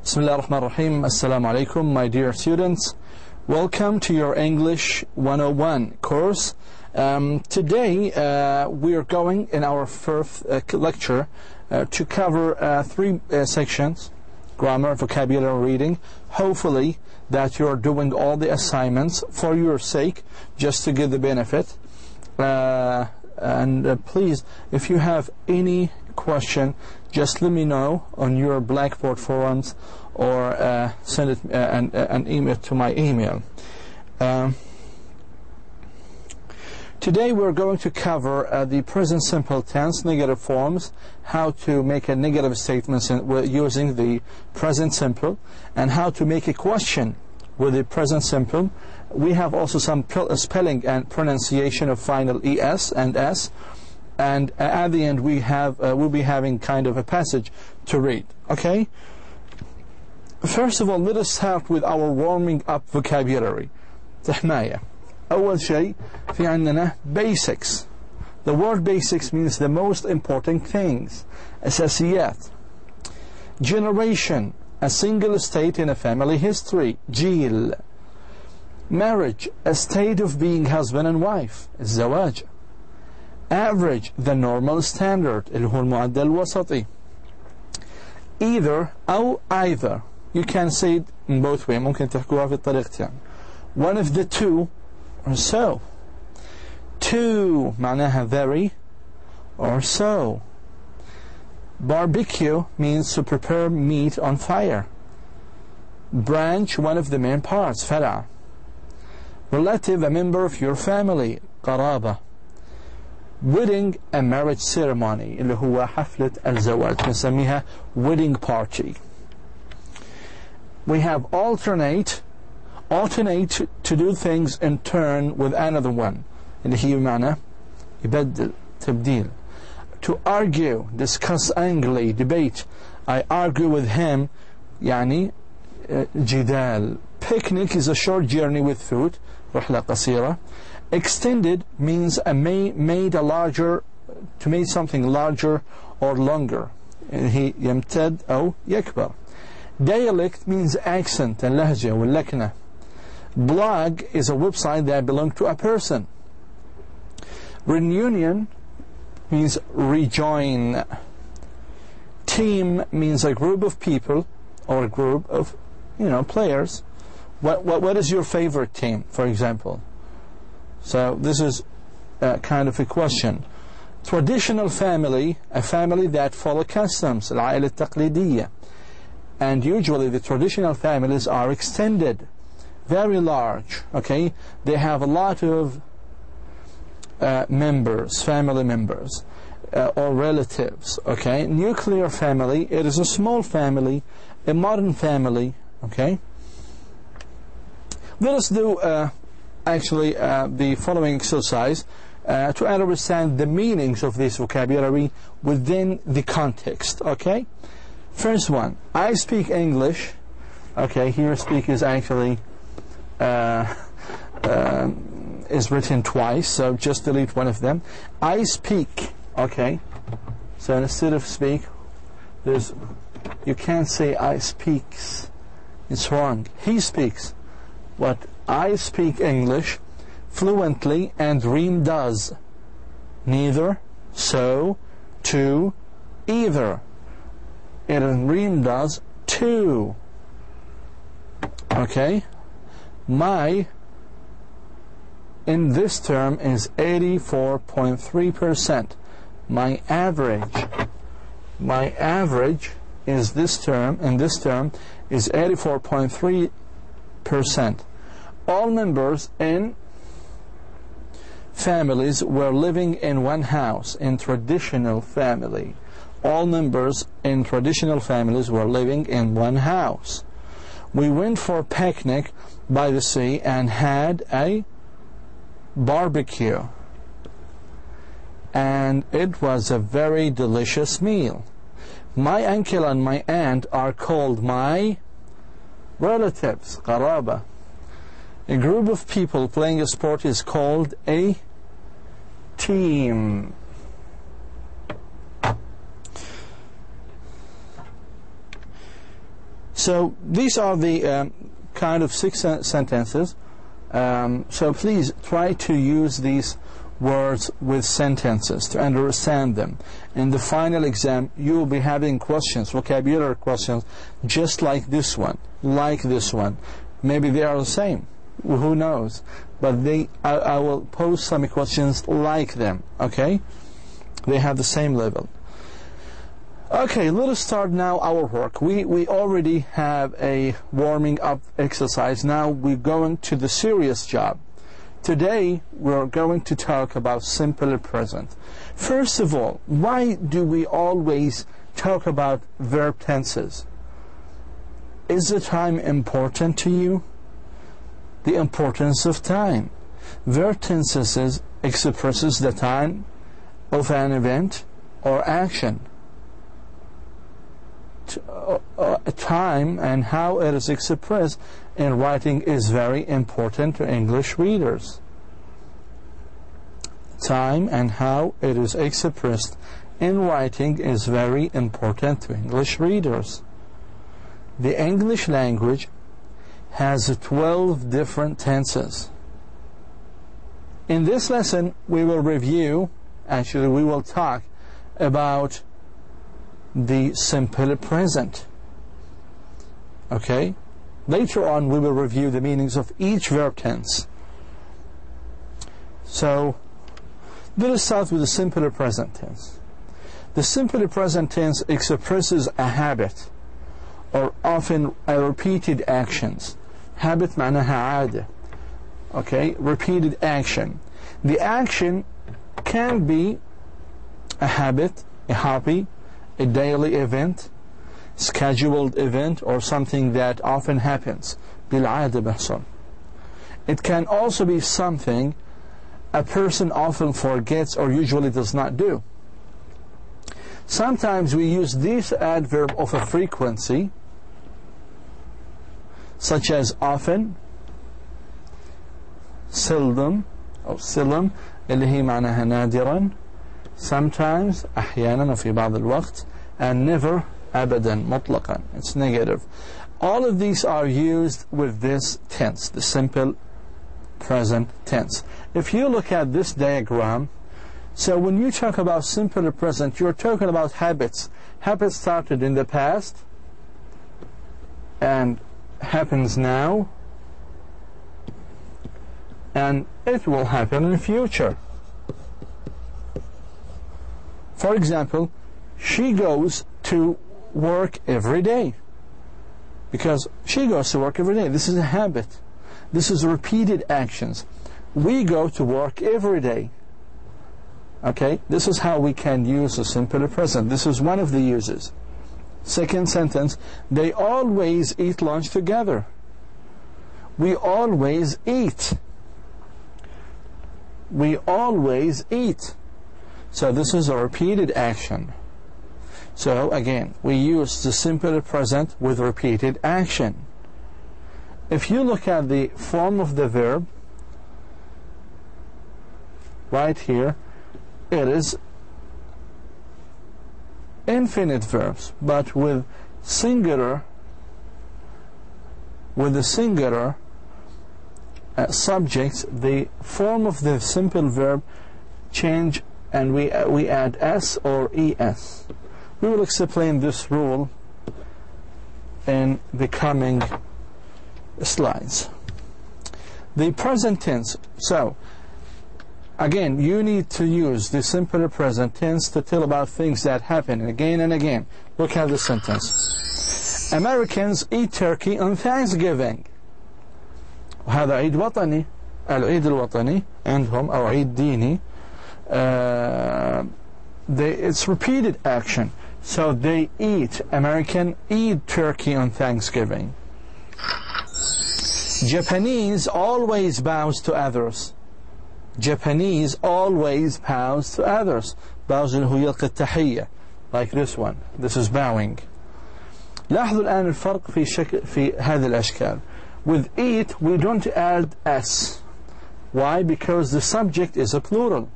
Bismillah ar-Rahman ar-Rahim. Assalamu alaikum, my dear students. Welcome to your English 101 course. Today we are going in our first lecture to cover three sections: grammar, vocabulary, reading. Hopefully that you are doing all the assignments for your sake, just to get the benefit. And please, if you have any question, just let me know on your Blackboard forums or send it an email to my email. Today we're going to cover the present simple tense, negative forms, how to make a negative statement using the present simple, and how to make a question with the present simple. We have also some spelling and pronunciation of final ES and S. And at the end we'll be having kind of a passage to read. Okay? First of all, let us start with our warming up vocabulary. تحماية. أول شيء في عندنا basics. The word basics means the most important things. أساسيات. Generation, a single state in a family history. جيل. Marriage, a state of being husband and wife. الزواج. Average, the normal standard, اللي هو المعدل الوسطي. Either أو either. You can say it in both ways. ممكن تحكوها في طريقتين. One of the two or so. Two معناها very or so. Barbecue means to prepare meat on fire. Branch, one of the main parts, فرع. Relative, a member of your family, قرابة. Wedding, a marriage ceremony, اللي هو حفلة الزواج نسميها wedding party. We have alternate to do things in turn with another one, اللي هي معنى يبدل تبديل. To argue, discuss angrily, debate. I argue with him, يعني جدال. Picnic is a short journey with food, رحلة قصيرة. Extended means made a larger, to make something larger or longer. هي يمتد أو يكبر. Dialect means accent اللهجة واللكنة. Blog is a website that belongs to a person. Reunion means rejoin. Team means a group of people or a group of players. What is your favorite team, for example? So this is kind of a question. Traditional family, a family that follow customs, العائلة التقليدية. And usually the traditional families are extended, very large, okay? They have a lot of members, family members, or relatives, okay? Nuclear family, it is a small family, a modern family, okay? Let us do the following exercise to understand the meanings of this vocabulary within the context, okay? First one, I speak English. Okay, here speak is actually is written twice, so just delete one of them. I speak, okay? So instead of speak, you can't say I speaks. It's wrong. He speaks. But I speak English fluently, and Reem does. Neither, so, to, either. And Reem does too. Okay? My in this term is 84.3%. My average is this term, and this term is 84.3%. All members in families were living in one house in traditional family. All members in traditional families were living in one house. We went for a picnic by the sea and had a barbecue. And it was a very delicious meal. My uncle and my aunt are called my relatives, قرابة. A group of people playing a sport is called a team. So these are the kind of 6 sentences. So please try to use these words with sentences to understand them. In the final exam, you will be having questions, vocabulary questions, just like this one, Maybe they are the same. Who knows? But I will pose some questions like them, okay? They have the same level. Okay, let us start now our work. We already have a warming up exercise. Now we're going to the serious job. Today we're going to talk about simple present. First of all, why do we always talk about verb tenses? Is the time important to you? The importance of time. Verb tenses expresses the time of an event or action. Time and how it is expressed in writing is very important to English readers. Time and how it is expressed in writing is very important to English readers. The English language has 12 different tenses. In this lesson we will talk about the simple present. Okay? Later on we will review the meanings of each verb tense. So let us start with the simple present tense. The simple present tense expresses a habit or often a repeated actions. Habit معناها عادة. Okay? Repeated action. The action can be a habit, a hobby, a daily event, scheduled event, or something that often happens. بالعادة بيحصل. It can also be something a person often forgets or usually does not do. Sometimes we use this adverb of a frequency, such as often, seldom, أو seldom اللي هي معناها نادرا, sometimes أحيانا وفي بعض الوقت, and never أبدا مطلقا. It's negative. All of these are used with this tense, the simple present tense. If you look at this diagram, so when you talk about simple present, you're talking about habits. Habits started in the past and happens now, and it will happen in the future. For example, she goes to work every day, because she goes to work every day. This is a habit. This is repeated actions. We go to work every day. Okay, this is how we can use the simple present. This is one of the uses. Second sentence, they always eat lunch together. We always eat. We always eat. So this is a repeated action. So again, we use the simple present with repeated action. If you look at the form of the verb, right here, it is infinite verbs, but with singular, the singular subjects, the form of the simple verb change, and we add s or es. We will explain this rule in the coming slides. The present tense. So again, you need to use the simple present tense to tell about things that happen again and again. Look at the sentence. Americans eat turkey on Thanksgiving. وهذا عيد وطني. العيد الوطني عندهم أو عيد ديني. It's repeated action. So they eat. American eat turkey on Thanksgiving. Japanese always bows to others. Japanese always bows to others. bows اللي هو يلقي التحية. Like this one. This is bowing. لاحظوا الآن الفرق في هذه الأشكال. With eat we don't add s. Why? Because the subject is a plural.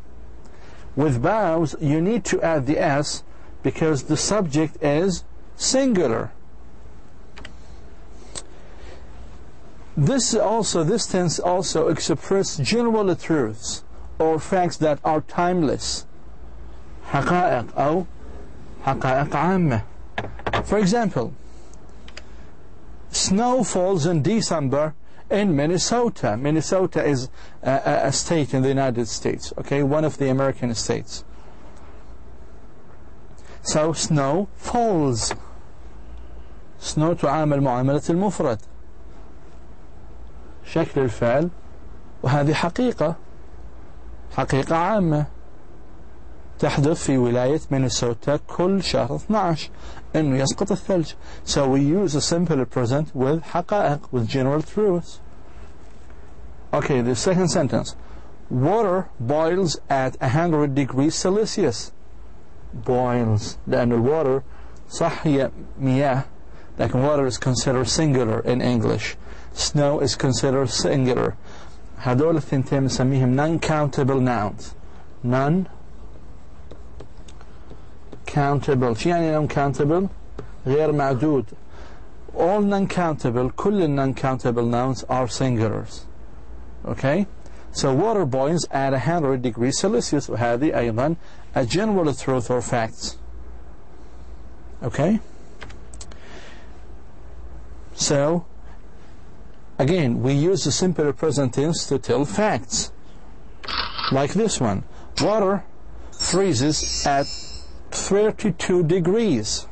With bows you need to add the s because the subject is singular. This tense also expresses general truths or facts that are timeless. حقائق أو حقائق عامة. For example, snow falls in December in Minnesota. Minnesota is a state in the United States, okay, one of the American states. So snow falls. snow تعامل معاملة المفرد، شكل الفعل، وهذه حقيقة عامة تحدث في ولاية مينيسوتا كل شهر 12 إنه يسقط الثلج. So we use a simple present with حقائق, with general truths. Okay, the second sentence. Water boils at 100 degrees Celsius. Boils لأن الwater صح هي مياه لكن water is considered singular in English. Snow is considered singular. هذول الثنتين نسميهم non-countable nouns. Non-countable. شو يعني non-countable؟ غير معدود. All non-countable, كل non-countable nouns are singulars. Okay? So water boils at 100 degrees Celsius. وهذه أيضا a general truth or facts. Okay? So again, we use the simple present tense to tell facts. Like this one. Water freezes at 32 degrees.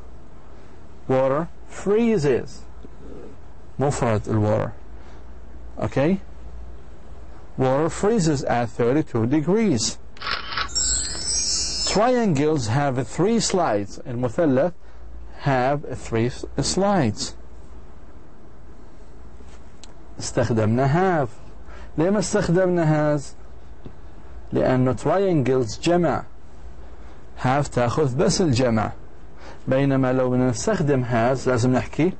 Water freezes. مفرد الwater. Okay? Water freezes at 32 degrees. Triangles have 3 sides. المثلث have 3 sides. استخدمنا have. ليه ما استخدمنا has؟ لأنه triangles جمع. have تأخذ بس الجمع. بينما لو نستخدم has لازم نحكي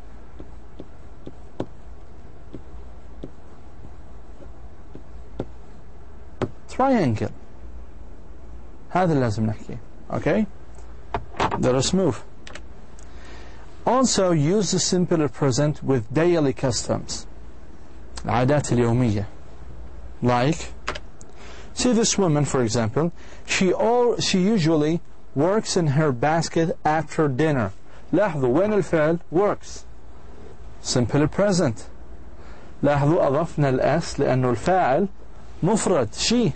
triangle. هذا اللي لازم نحكي. Okay? Let us move. Also use the simple present with daily customs. العادات اليومية. Like, see this woman for example, she usually works in her basket after dinner. لاحظوا وين الفعل works. Simple present. لاحظوا أضفنا الأس لأنه الفاعل مفرد she.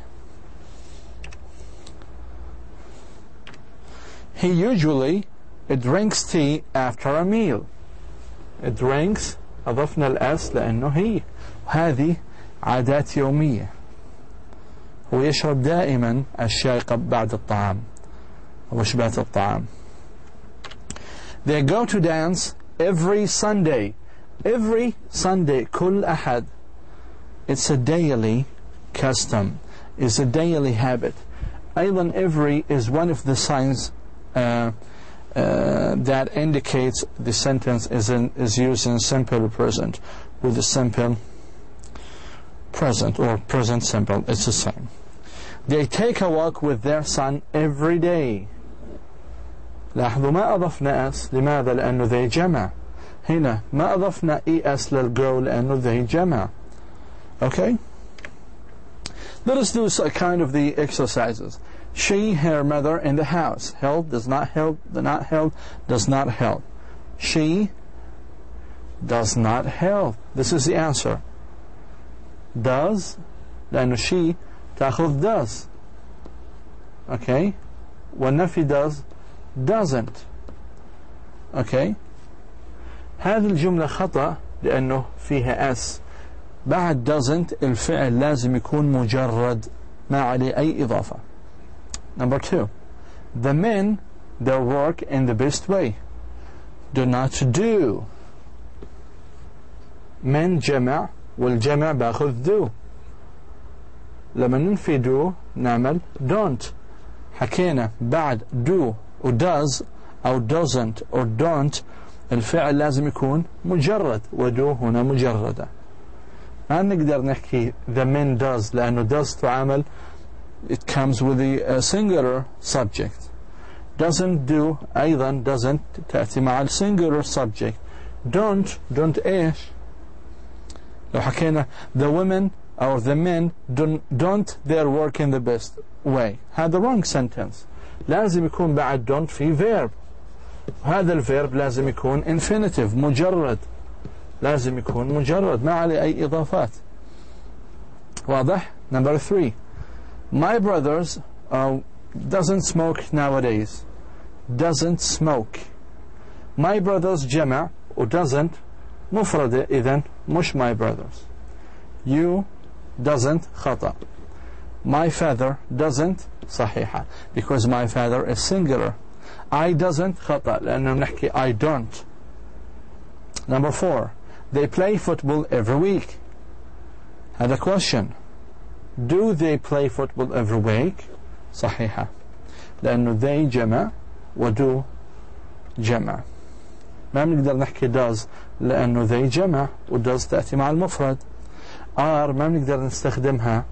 He usually drinks tea after a meal. Drinks أضفنا الأس لأنه هي. هذه عادات يومية. هو يشرب دائما الشاي بعد الطعام وشبات الطعام. They go to dance every Sunday. Every Sunday كل أحد. It's a daily custom. It's a daily habit. أيضا every is one of the signs that indicates the sentence is used in simple present with the simple present or present simple. It's the same. They take a walk with their son every day. لاحظوا ما أضفنا اس. لماذا؟ لأنه ذي جمع. هنا ما أضفنا es للجو لأنه ذي جمع. Okay? Let us do a kind of the exercises. She, her mother in the house. Help, does not help, not help, does not help. She does not help. This is the answer. Does, لأنه she تأخذ does. Okay? والنفي does, doesn't. Okay? هذه الجملة خطأ لأنه فيها s. بعد doesn't الفعل لازم يكون مجرد ما عليه أي إضافة. Number 2. The men, their work in the best way. Do not do. Men جمع والجمع باخذ do. لما ننفي do نعمل don't. حكينا بعد do و does أو doesn't or don't الفعل لازم يكون مجرد ودو هنا مجردة. ما نقدر نحكي the men does لأنه does تعامل it comes with the singular subject. Doesn't do أيضا doesn't تأتي مع singular subject. Don't إيش لو حكينا the women or the men don't their work in the best way، هذا wrong sentence. لازم يكون بعد don't في verb، وهذا الفيرب لازم يكون infinitive مجرد، لازم يكون مجرد ما عليه أي إضافات. واضح؟ number 3 my brothers doesn't smoke nowadays. doesn't smoke. my brothers جمع و doesn't مفردة، إذن مش my brothers. you doesn't خطأ. my father doesn't صحيحة because my father is singular. I doesn't خطأ لأنه نحكي I don't. number 4 they play football every week. هذا question. do they play football every week؟ صحيحة لأنه they جمع و do جمع. ما بنقدر نحكي does لأنه they جمع و does تأتي مع المفرد. are ما بنقدر نستخدمها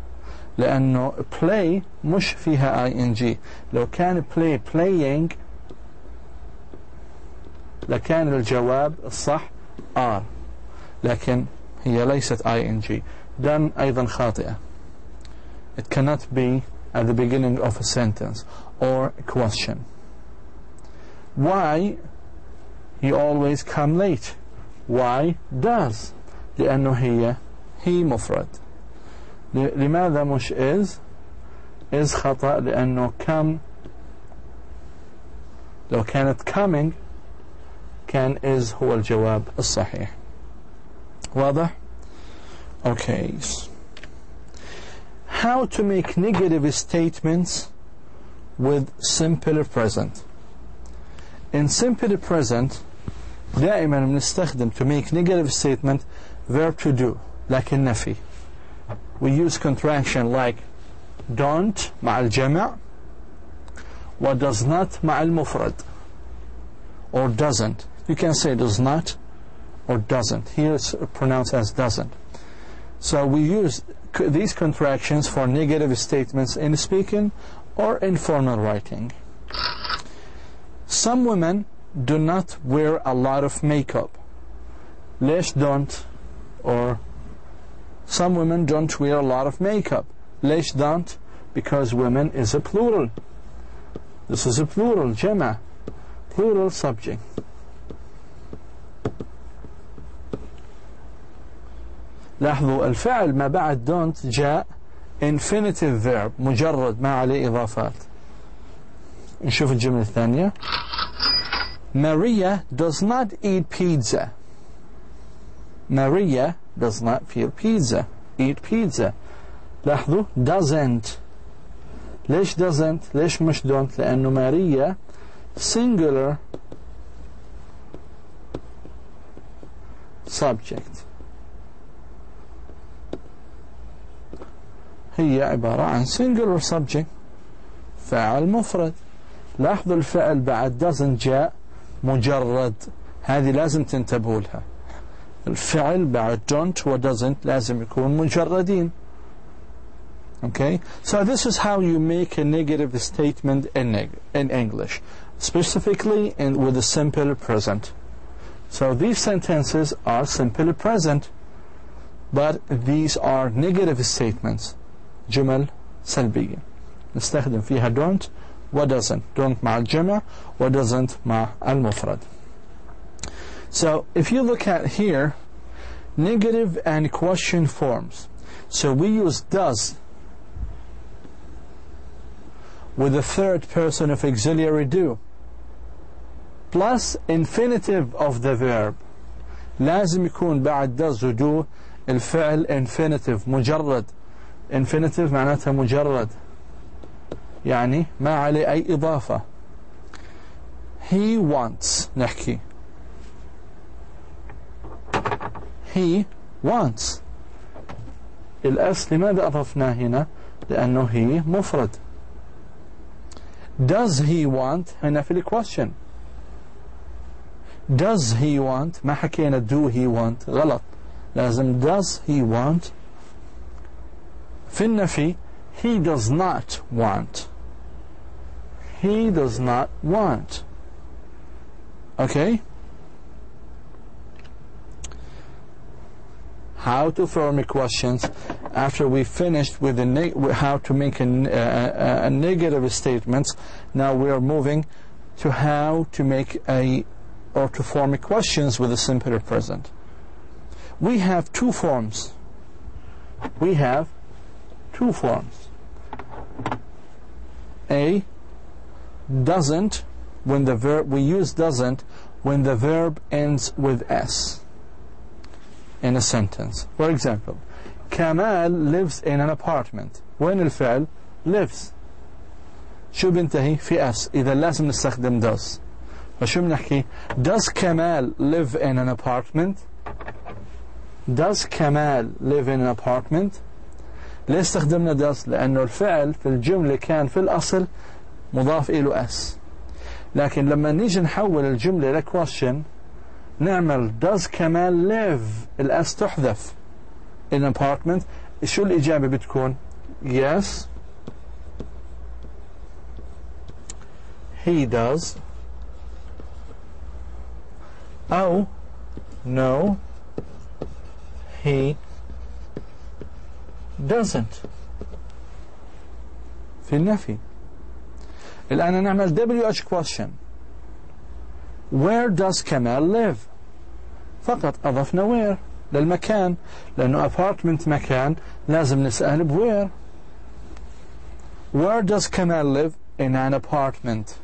لأنه play مش فيها ing. لو كان play playing لكان الجواب الصح are، لكن هي ليست ing. done أيضا خاطئة. it cannot be at the beginning of a sentence or a question. why he always come late. why does لأنه هي مفرد. لماذا مش is خطأ لأنه come لو كانت coming كان is هو الجواب الصحيح. واضح؟ okay. how to make negative statements with simple present. in simple present دائما بنستخدم to make negative statement verb to do لكن نفي. we use contraction like don't مع الجمع و does not مع المفرد or doesn't. you can say does not or doesn't. here it's pronounced as doesn't. so we use these contractions for negative statements in speaking or in formal writing. some women do not wear a lot of makeup. ليش don't؟ or some women don't wear a lot of makeup. ليش don't؟ because women is a plural. this is a plural جمع plural subject. لاحظوا الفعل ما بعد don't جاء infinitive verb مجرد ما عليه إضافات. نشوف الجملة الثانية. Maria does not eat pizza. Maria does not eat pizza. لاحظوا doesn't. ليش doesn't؟ ليش مش don't؟ لأنه ماريا singular subject. هي عبارة عن singular subject فاعل مفرد. لاحظوا الفعل بعد doesn't جاء مجرد. هذه لازم تنتبهوا لها. الفعل بعد don't و doesn't لازم يكون مجردين. okay. so this is how you make a negative statement in English, specifically with the simple present. so these sentences are simple present, but these are negative statements. جمل سلبية نستخدم فيها don't و doesn't. don't مع الجمع و doesn't مع المفرد. so if you look at here negative and question forms, so we use does with the third person of auxiliary do plus infinitive of the verb. لازم يكون بعد does و do الفعل infinitive مجرد. infinitive معناتها مجرد يعني ما عليه أي إضافة. he wants نحكي he wants. الأس لماذا أضفنا هنا؟ لأنه هي مفرد. does he want هنا في الquestion. does he want ما حكينا do he want غلط. لازم does he want. في النفي he does not want. he does not want. okay. how to form questions. After we finished with how to make a negative statements, now we are moving to how to make or to form questions with a simple present. We have two forms. We have two forms. A, doesn't, when the verb, we use doesn't when the verb ends with S in a sentence. For example, Kamal lives in an apartment. وين الفعل lives؟ شو بنتهي في S؟ إذا لازم نستخدم does. فشو بنحكي؟ Does Kamal live in an apartment? Does Kamal live in an apartment? ليه استخدمنا does؟ لأنه الفعل في الجملة كان في الأصل مضاف إلى S. لكن لما نيجي نحول الجملة ل question نعمل does Kamal live؟ الأس تحذف. in an apartment. شو الإجابة بتكون؟ yes he does. أو no he doesn't. في النفي. الآن نعمل WH question. Where does Kamal live؟ فقط أضفنا where للمكان، لأنه apartment مكان لازم نسأل بwhere. Where does Kamal live؟ in an apartment.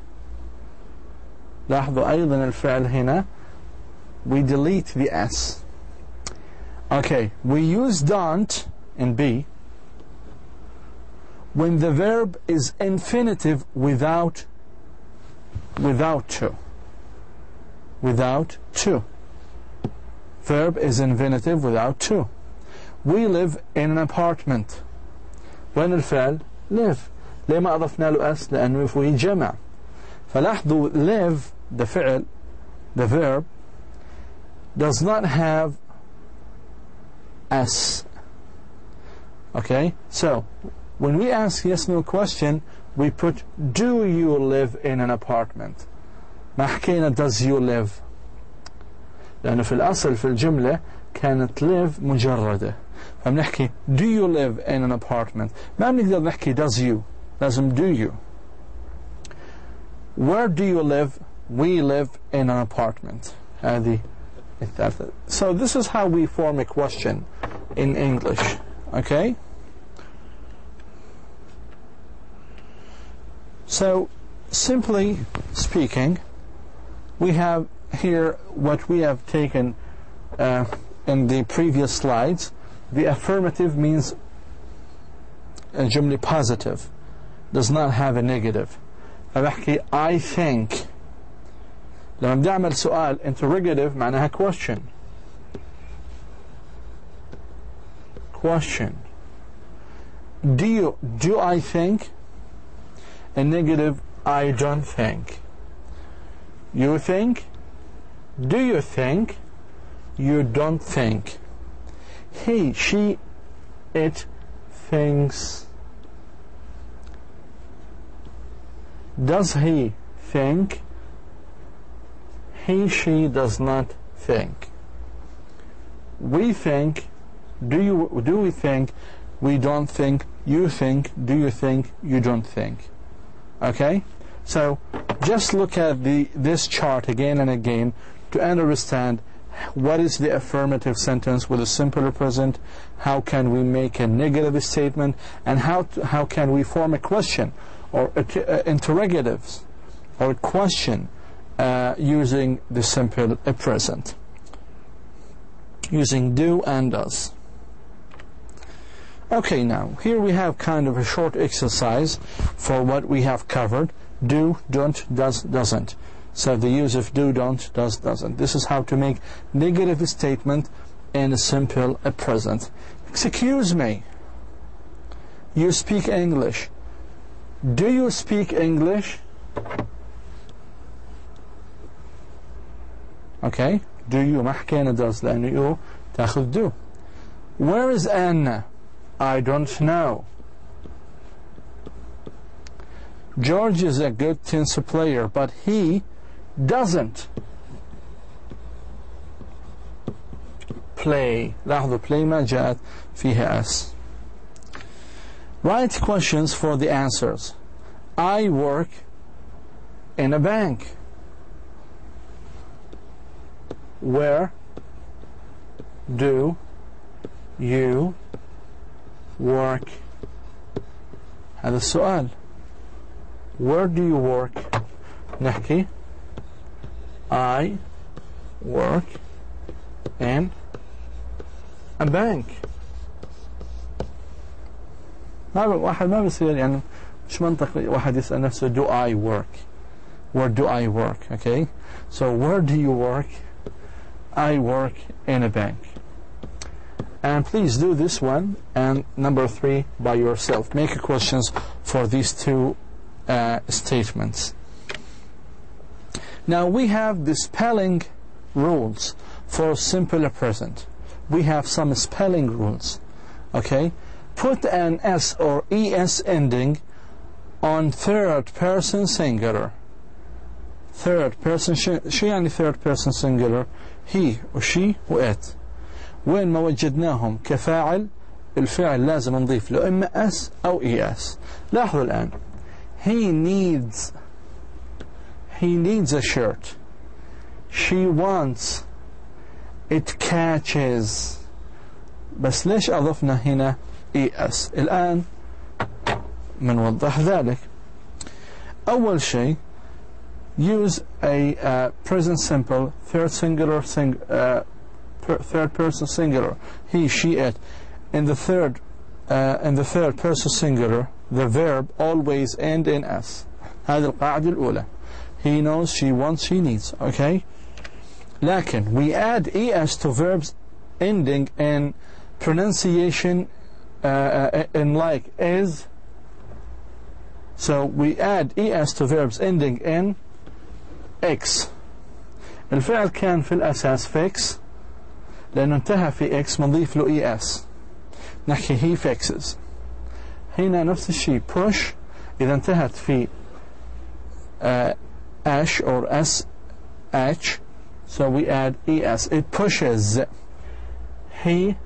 لاحظوا أيضا الفعل هنا we delete the S. Okay, we use don't in B when the verb is infinitive without to. Without to. Verb is infinitive without to. We live in an apartment. وين الفعل؟ live. ليه ما أضفنا له S؟ لأنه فيه جمع. فلاحظوا live the فعل the verb does not have S. Okay, so when we ask yes no question we put do you live in an apartment. ما حكينا does you live لأنه في الأصل في الجملة كانت live مجردة، فبنحكي do you live in an apartment. ما بنقدر نحكي does you، لازم do you. Where do you live؟ we live in an apartment. هذه الثالثة. So this is how we form a question in English. Okay? So simply speaking, we have here what we have taken in the previous slides. The affirmative means a جملة positive, does not have a negative. فبحكي I think. لما بدي أعمل سؤال interrogative معناها question. Question. Do I think? A negative, I don't think. You think? Do you think? You don't think. He, she, it thinks. Does he think? He, she does not think. We think. Do we think? We don't think. You think. Do you think? You don't think. Okay? So just look at this chart again and again to understand what is the affirmative sentence with a simple present, how can we make a negative statement, and how can we form a question or interrogatives or a question using the simple present, using do and does. Okay, now here we have kind of a short exercise for what we have covered. Do, don't, does, doesn't. So the use of do, don't, does, doesn't. This is how to make negative statement in a simple present. Excuse me, you speak English. Do you speak English? Okay, do you ما حكينا does لأنه you تاخذ do. Where is Anna? I don't know. George is a good tennis player, but he doesn't play. لاحظوا play ما جاءت فيها S. Write questions for the answers. I work in a bank. Where do you work? هذا السؤال. Where do you work? نحكي I work in a bank. واحد ما بيصير يعني مش منطقي واحد يسأل نفسه do I work? Where do I work? Okay, so where do you work? I work in a bank. And please do this one and number 3 by yourself. Make questions for these two statements. Now we have the spelling rules for simple present. We have some spelling rules. Okay, put an S or ES ending on third person singular. Third person شو يعني third person singular؟ he وشي وات. وين ما وجدناهم كفاعل الفعل لازم نضيف له إما S أو ES. لاحظوا الآن he needs a shirt. She wants. It catches. بس ليش أضفنا هنا ES؟ الآن منوضح ذلك. أول شيء use a present simple third person singular he, she, it. In the third person singular the verb always end in S. هذه القاعدة الأولى. He knows, she wants, she needs. Okay, لكن we add ES to verbs ending in pronunciation in like is. So we add ES to verbs ending in X. الفعل كان في الأساس fix لأنه انتهى في X بنضيف له ES. نحكي he fixes. هنا نفس الشيء push إذا انتهت في ash or SH so we add ES. It pushes. He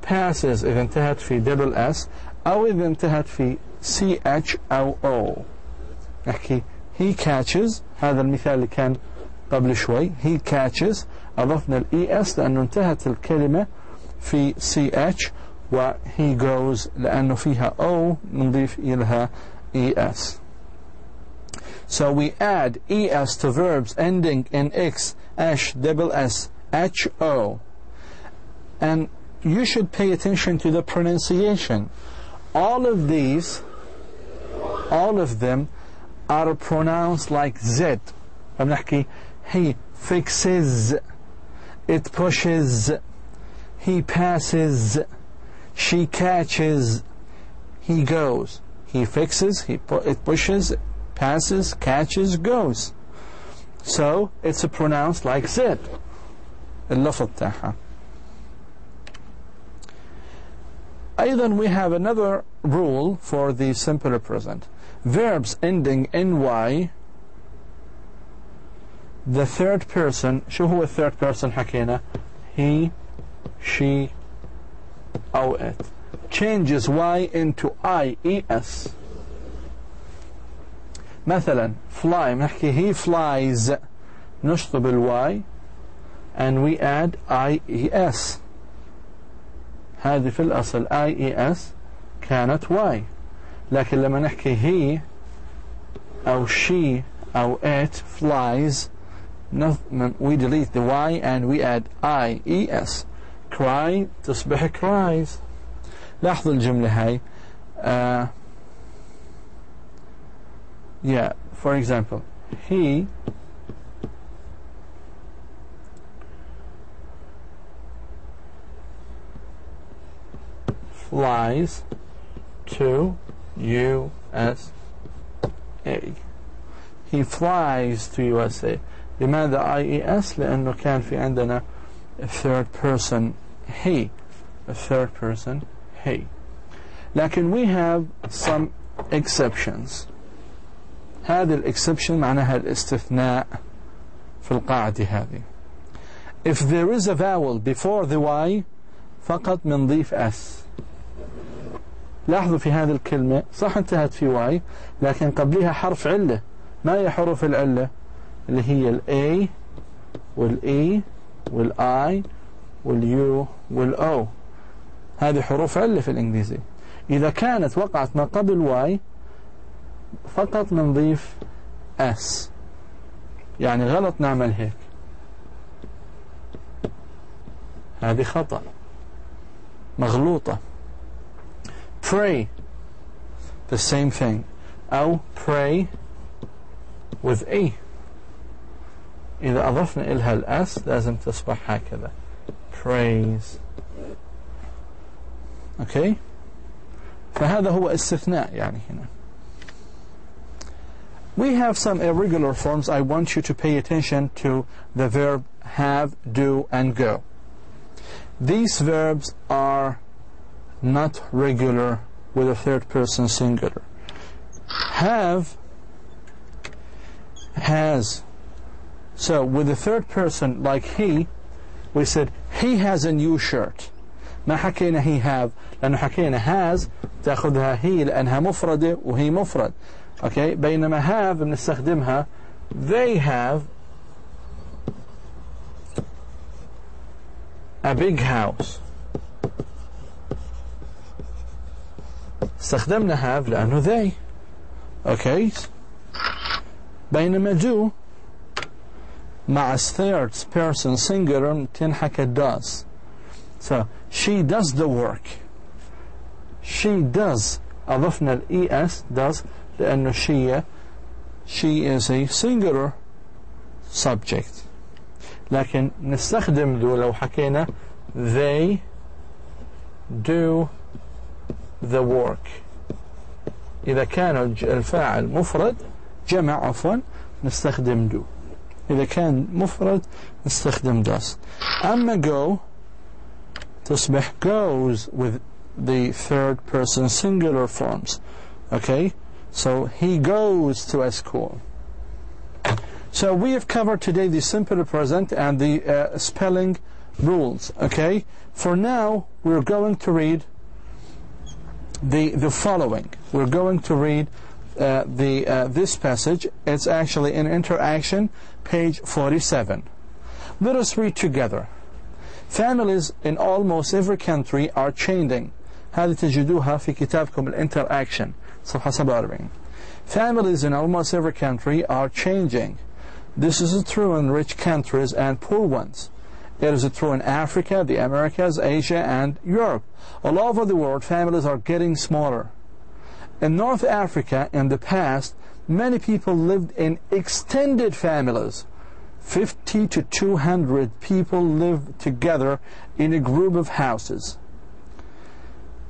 passes إذا انتهت في double S أو إذا انتهت في CH أو O. نحكي he catches. هذا المثال اللي كان قبل شوي he catches أضفنا ال ES لأنه انتهت الكلمة في CH و he goes لأنه فيها O نضيف إلها ES. So we add ES to verbs ending in X, H, double S, HO. And you should pay attention to the pronunciation. All of them are pronounced like Z. فبنحكي he fixes, it pushes, he passes, she catches, he goes. He fixes, it pushes, passes, catches, goes. So it's pronounced like Z. اللفظ تاعها. أيضا we have another rule for the simple present. Verbs ending in Y, the third person. شو هو third person حكينا؟ he, she أو it. Changes Y into IES. مثلا fly نحكي he flies نشطب الواي and we add IES. هذه في الأصل IES كانت Y لكن لما نحكي he أو she أو it flies we delete the Y and we add IES. cry تصبح cries. لاحظوا الجملة هاي yeah, for example he flies to USA. He flies to USA. لماذا IES؟ لأنه كان في عندنا a third person he. A third person he. لكن we have some exceptions. هذه الexception معناها الاستثناء في القاعدة هذه. if there is a vowel before the Y فقط بنضيف S. لاحظوا في هذه الكلمة صح انتهت في Y لكن قبلها حرف علة. ما هي حروف العلة؟ اللي هي ال A وال E وال I وال U وال O. هذه حروف علة في الإنجليزية. إذا كانت وقعت ما قبل Y فقط نضيف S. يعني غلط نعمل هيك، هذه خطأ مغلوطة. pray the same thing، أو pray with E إذا أضفنا إلها الأس لازم تصبح هكذا praise. أوكي، فهذا هو استثناء يعني هنا. We have some irregular forms. I want you to pay attention to the verb have, do, and go. These verbs are not regular with a third person singular. Have, has. So with the third person like he, we said he has a new shirt. ما حكينا he have لأنه حكينا has تأخذها he لأنها مفردة وهي مفرد. Okay. بينما have بنستخدمها they have a big house. استخدمنا have لأنه they. Okay. بينما do مع third person singular تنحكى does. So she does the work. She does أضفنا ال es does لأنه she is a singular subject. لكن نستخدم ذو لو حكينا they do the work. إذا كان الفاعل مفرد جمع عفوا نستخدم do. إذا كان مفرد نستخدم does. أما go تصبح goes with the third person singular forms. Okay, so he goes to a school. So we have covered today the simple present and the spelling rules. Okay, for now we're going to read the following. We're going to read this passage. It's actually in interaction, page 47. Let us read together. Families in almost every country are changing. هذه تجدوها في كتابكم الانتراكشن صفحة 47. Families in almost every country are changing. This is true in rich countries and poor ones. It is true in Africa, the Americas, Asia, and Europe. All over the world, families are getting smaller. In North Africa, in the past, many people lived in extended families. 50 to 200 people lived together in a group of houses.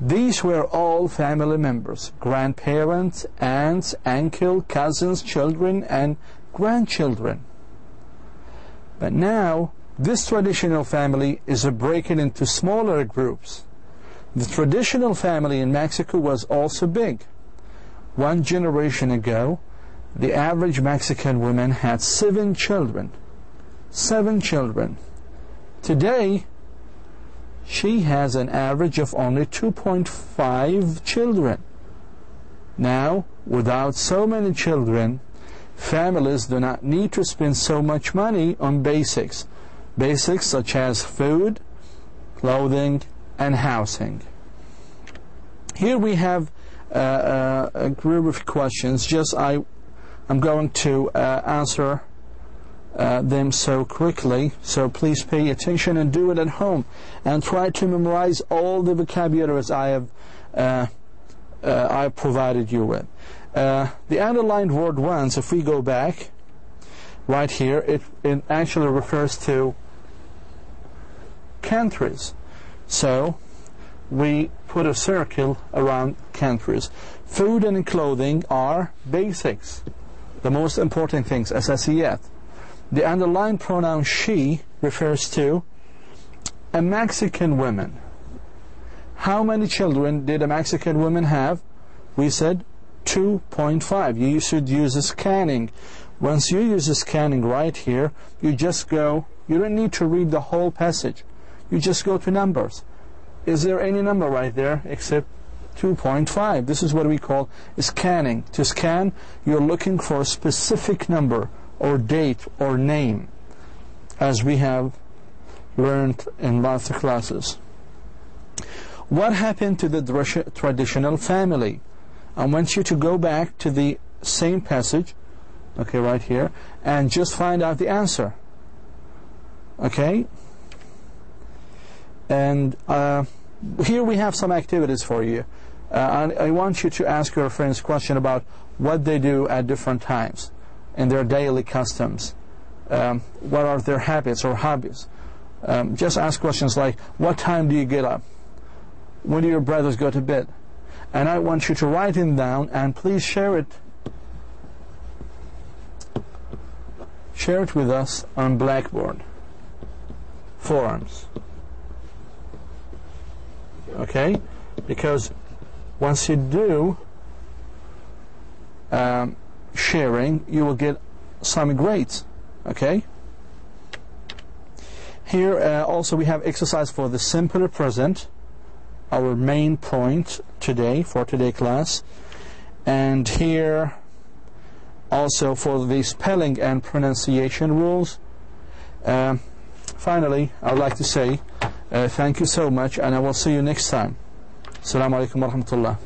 These were all family members, grandparents, aunts, uncle, cousins, children, and grandchildren. But now, this traditional family is breaking into smaller groups. The traditional family in Mexico was also big. One generation ago, the average Mexican woman had 7 children. 7 children. Today, she has an average of only 2.5 children. Now, without so many children, families do not need to spend so much money on basics. Basics such as food, clothing, and housing. Here we have a group of questions. I'm going to answer them so quickly, so please pay attention and do it at home and try to memorize all the vocabularies I provided you with. The underlined word once, if we go back right here, it actually refers to countries. So we put a circle around countries. Food and clothing are basics, the most important things, أساسيات. The underlined pronoun she refers to a Mexican woman. How many children did a Mexican woman have? We said 2.5. You should use a scanning. Once you use a scanning right here, you just go You don't need to read the whole passage. You just go to numbers. Is there any number right there except 2.5? This is what we call scanning. To scan, you're looking for a specific number or date or name, as we have learned in lots of classes. What happened to the traditional family? I want you to go back to the same passage, okay, right here, and just find out the answer. Okay? And here we have some activities for you. I want you to ask your friends question about what they do at different times in their daily customs. What are their habits or hobbies? Just ask questions like, what time do you get up? When do your brothers go to bed? And I want you to write them down, and please share it with us on Blackboard forums. Okay? Because once you do sharing, you will get some grades. Okay? Here also we have exercise for the simple present, our main point today for today's class. And here also for the spelling and pronunciation rules. Finally, I would like to say thank you so much, and I will see you next time. Assalamu alaikum wa rahmatullah.